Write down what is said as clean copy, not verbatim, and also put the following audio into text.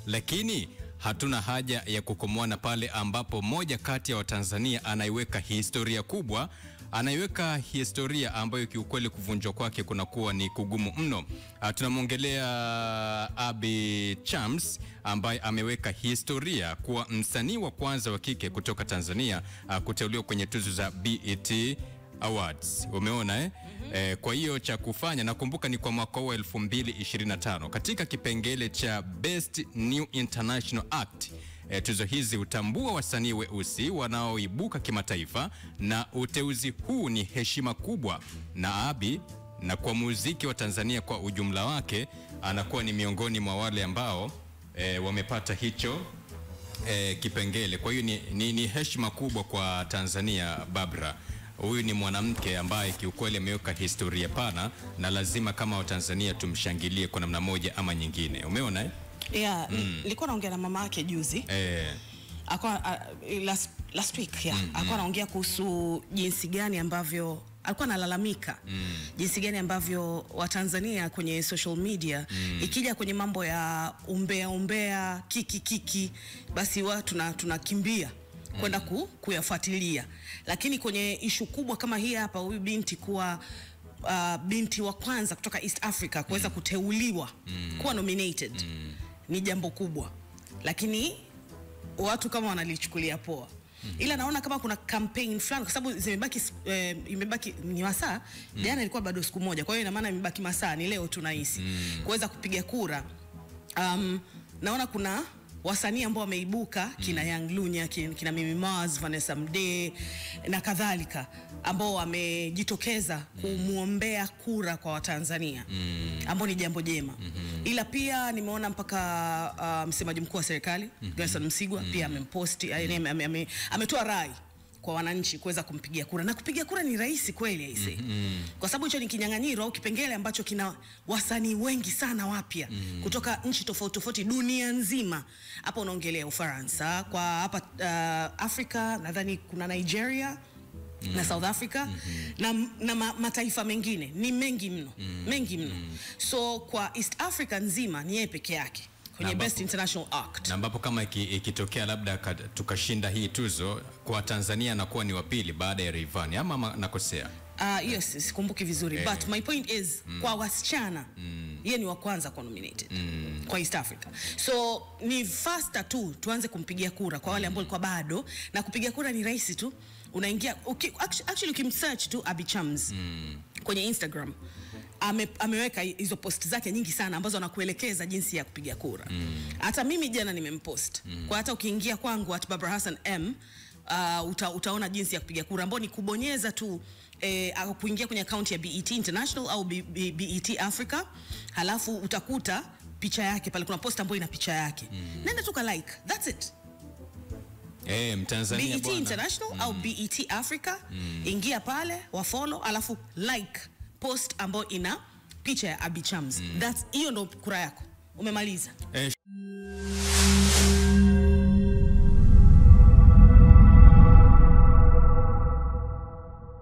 lakini hatuna haja ya kukomoana pale ambapo moja kati ya Watanzania anaiweka historia kubwa, anaiweka historia ambayo kiukweli kuvunjwa kwake kunakuwa ni kugumu mno. Tunamwongelea Abby Chams ambaye ameweka historia kuwa msanii wa kwanza wa kike kutoka Tanzania kuteuliwa kwenye tuzo za BET Awards. Umeona kwa hiyo cha kufanya, nakumbuka ni kwa mwaka wa 2025 katika kipengele cha Best New International Act. Tuzo hizi hutambua wasanii weusi wanaoibuka kimataifa, na uteuzi huu ni heshima kubwa na Abby na kwa muziki wa Tanzania kwa ujumla wake. Anakuwa ni miongoni mwa wale ambao wamepata hicho kipengele. Kwa hiyo ni heshima kubwa kwa Tanzania. Barbara, huyu ni mwanamke ambaye kiukweli ameweka historia pana, na lazima kama Watanzania tumshangilie kwa namna moja ama nyingine. Umeona Yeah, nilikuwa naongea na mama yake juzi. Akwa last week akwa naongea kuhusu jinsi gani ambavyo alikuwa analalamika jinsi gani ambavyo Watanzania kwenye social media ikija kwenye mambo ya umbea kiki basi watu tunakimbia kwenda kuyafuatilia, lakini kwenye ishu kubwa kama hii hapa, huyu binti kuwa binti wa kwanza kutoka East Africa kuweza kuteuliwa kuwa nominated ni jambo kubwa, lakini watu kama wanalichukulia poa. Ila naona kama kuna campaign fulani, kwa sababu imebaki ni masaa, jana ilikuwa bado siku moja, kwa hiyo ina maana imebaki masaa, ni leo tunahisi kuweza kupiga kura. Naona kuna wasanii ambao wameibuka, kina Young Lunya, kina Mimi Mars, Vanessa Mdee na kadhalika, ambao wamejitokeza kumuombea kura kwa Watanzania, ambao ni jambo jema. Ila pia nimeona mpaka msemaji mkuu wa serikali Gerson Msigwa pia amemposti, ametoa rai kwa wananchi kuweza kumpigia kura, na kupigia kura ni rahisi kweli aise. Kwa sababu hicho ni kinyang'anyiro au kipengele ambacho kina wasanii wengi sana wapya kutoka nchi tofauti tofauti dunia nzima. Hapa unaongelea Ufaransa, kwa hapa Afrika nadhani kuna Nigeria na South Africa na mataifa mengine ni mengi mno, mengi mno. So kwa East Africa nzima ni yeye peke yake kwenye Best International Act. Na ambapo kama ikitokea labda tukashinda hii tuzo, kwa Tanzania nakuwa ni wa pili baada ya Rayvanny, ama nakosea? Yes, sikumbuki vizuri, but my point is kwa wasichana yeye ni wa kwanza kwa nominated kwa East Africa. So ni faster tu tuanze kumpigia kura kwa wale ambao walikuwa bado, na kupigia kura ni rahisi tu. Unaingia actually ukimsearch tu Abby Chams kwenye Instagram, ameweka hizo post zake nyingi sana ambazo anakuelekeza jinsi ya kupiga kura. Hata mimi jana nimempost. Kwa hata ukiingia kwangu @Barbara Hassan M, utaona jinsi ya kupiga kura, ambao ni kubonyeza tu kuingia kwenye account ya BET International au BET Africa, halafu utakuta picha yake pale, kuna post ambayo ina picha yake. Nenda tu ka like, that's it. Mtanzania BET International au BET Africa, ingia pale, wafollow, alafu like post ambayo ina picha ya Abby Chams. That's hiyo ndo kura yako, umemaliza.